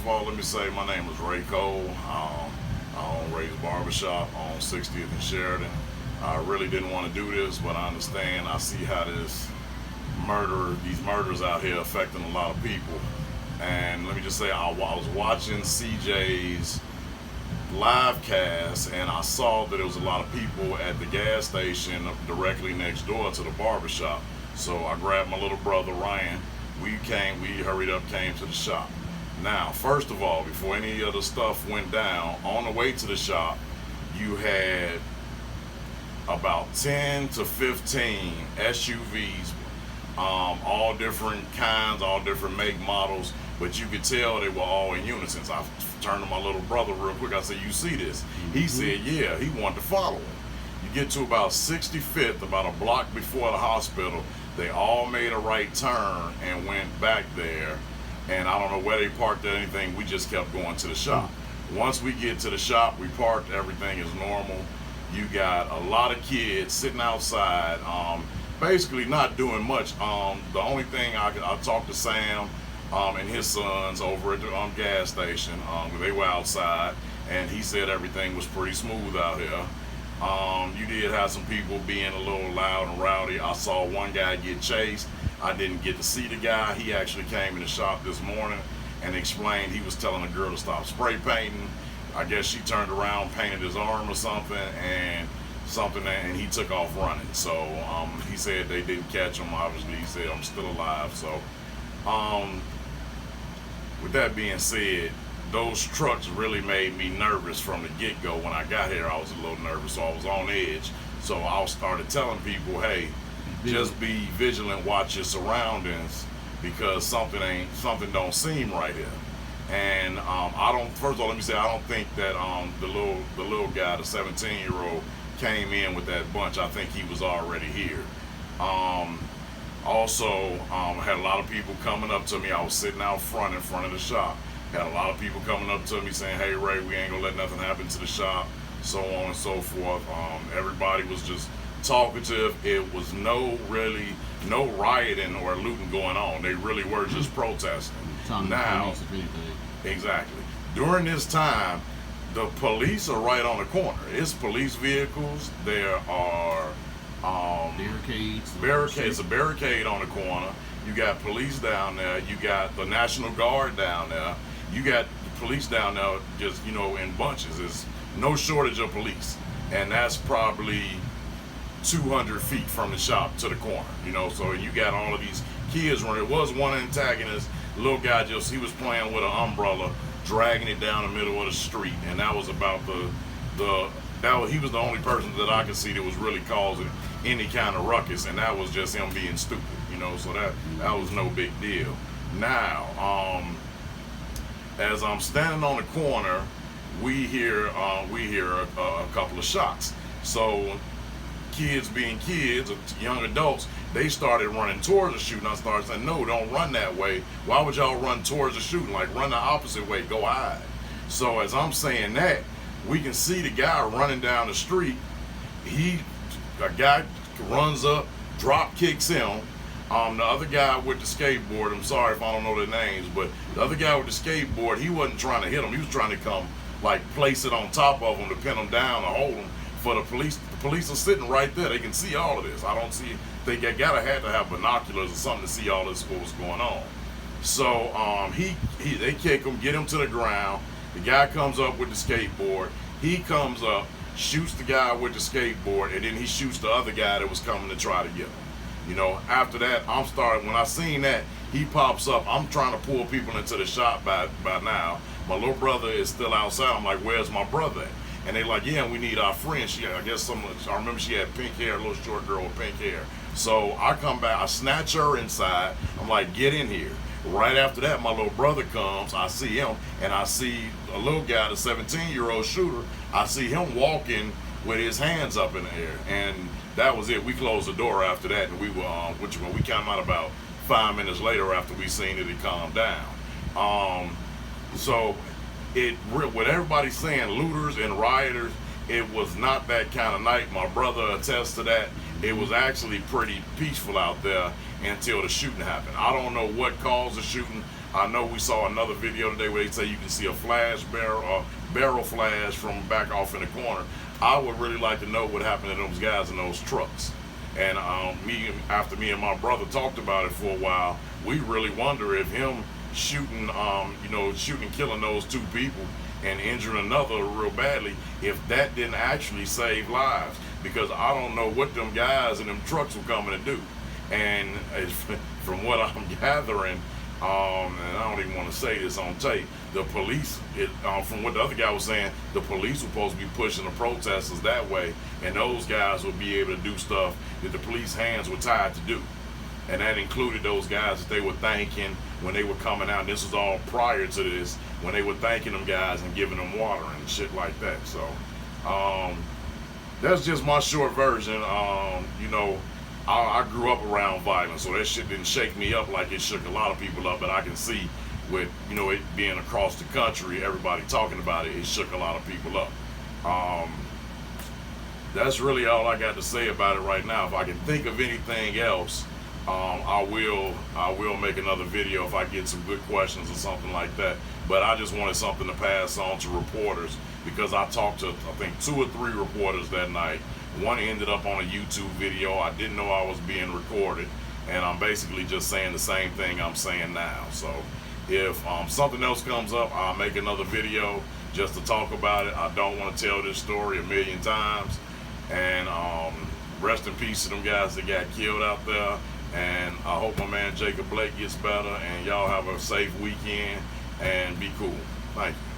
of all, let me say my name is Ray Cole. I own Ray's Barbershop on 60th and Sheridan. I really didn't want to do this, but I understand. I see how these murders out here affecting a lot of people. And let me just say, I was watching CJ's live cast, and I saw that there was a lot of people at the gas station directly next door to the barbershop. So I grabbed my little brother Ryan. We hurried up, came to the shop. Now, first of all, before any of the stuff went down, on the way to the shop, you had about 10 to 15 SUVs, all different kinds, all different make models, but you could tell they were all in unison. So I turned to my little brother real quick. I said, "You see this?" He said, "Yeah." He wanted to follow him. You get to about 65th, about a block before the hospital, they all made a right turn and went back there. And I don't know where they parked or anything. We just kept going to the shop. Once we get to the shop, we parked. Everything is normal. You got a lot of kids sitting outside, basically not doing much. The only thing I talked to Sam and his sons over at the gas station. They were outside, and he said everything was pretty smooth out here. You did have some people being a little loud and rowdy. I saw one guy get chased. I didn't get to see the guy. He actually came in the shop this morning and explained he was telling a girl to stop spray painting. I guess she turned around, painted his arm or something, and he took off running. So he said they didn't catch him. Obviously, he said, "I'm still alive." So with that being said, those trucks really made me nervous from the get-go. When I got here, I was a little nervous, so I was on edge. So I started telling people, "Hey, just be vigilant, watch your surroundings, because something don't seem right here." And first of all, let me say, I don't think that the little guy, the 17-year-old, came in with that bunch. I think he was already here. Also, had a lot of people coming up to me. I was sitting out front in front of the shop. Had a lot of people coming up to me saying, "Hey Ray, we ain't gonna let nothing happen to the shop," so on and so forth. Everybody was just talkative. It was no rioting or looting going on. They really were just protesting. Now, exactly. During this time, the police are right on the corner. It's police vehicles. There are barricades. A barricade on the corner. You got police down there. You got the National Guard down there. You got police down there just, in bunches. There's no shortage of police. And that's probably 200 feet from the shop to the corner, so you got all of these kids running. There was one antagonist, little guy, he was playing with an umbrella, dragging it down the middle of the street, and that was about he was the only person that I could see that was really causing any kind of ruckus, and that was just him being stupid, so that was no big deal. Now, as I'm standing on the corner, we hear a couple of shots. So kids being kids, young adults, they started running towards the shooting. I started saying, "No, don't run that way. Why would y'all run towards the shooting? Like, run the opposite way, go hide." So as I'm saying that, we can see the guy running down the street. A guy runs up, drop kicks him. The other guy with the skateboard, I'm sorry if I don't know their names, but the other guy with the skateboard, he wasn't trying to hit him. He was trying to come, place it on top of him to pin him down or hold him. For the police are sitting right there. They can see all of this. I don't see. They had to have binoculars or something to see all this, what was going on. So they kick him, get him to the ground. The guy comes up with the skateboard. He comes up, shoots the guy with the skateboard, and then he shoots the other guy that was coming to try to get him. After that, when I seen that, he pops up. I'm trying to pull people into the shop by now. My little brother is still outside. I'm like, "Where's my brother at?" And they like, "Yeah, we need our friend." I remember she had pink hair, a little short girl with pink hair. So I come back, I snatch her inside. I'm like, "Get in here." Right after that, my little brother comes. I see him, and I see a little guy, the 17-year-old shooter. I see him walking with his hands up in the air, and that was it. We closed the door after that, and we were, we came out about 5 minutes later after we seen it calmed down. So what everybody's saying, looters and rioters, it was not that kind of night. My brother attests to that. It was actually pretty peaceful out there until the shooting happened. I don't know what caused the shooting. I know we saw another video today where they say you can see a flash barrel flash from back off in the corner. I would really like to know what happened to those guys in those trucks. And after me and my brother talked about it for a while, we really wonder if him shooting, killing those two people and injuring another real badly, if that didn't actually save lives. Because I don't know what them guys in them trucks were coming to do. And from what I'm gathering, and I don't even want to say this on tape, the police, from what the other guy was saying, the police were supposed to be pushing the protesters that way, and those guys would be able to do stuff that the police hands were tied to do. And that included those guys that they were thanking when they were coming out. And this was all prior to this, when they were thanking them guys and giving them water and shit like that. So that's just my short version. I grew up around violence, so that shit didn't shake me up like it shook a lot of people up. But I can see with, it being across the country, everybody talking about it, it shook a lot of people up. That's really all I got to say about it right now. If I can think of anything else, I will make another video if I get some good questions or something like that. But I just wanted something to pass on to reporters, because I talked to, I think, 2 or 3 reporters that night. One ended up on a YouTube video. I didn't know I was being recorded, and I'm basically just saying the same thing I'm saying now. So if something else comes up, I'll make another video just to talk about it. I don't want to tell this story a million times. And rest in peace to them guys that got killed out there. And I hope my man Jacob Blake gets better, and y'all have a safe weekend and be cool. Thank you.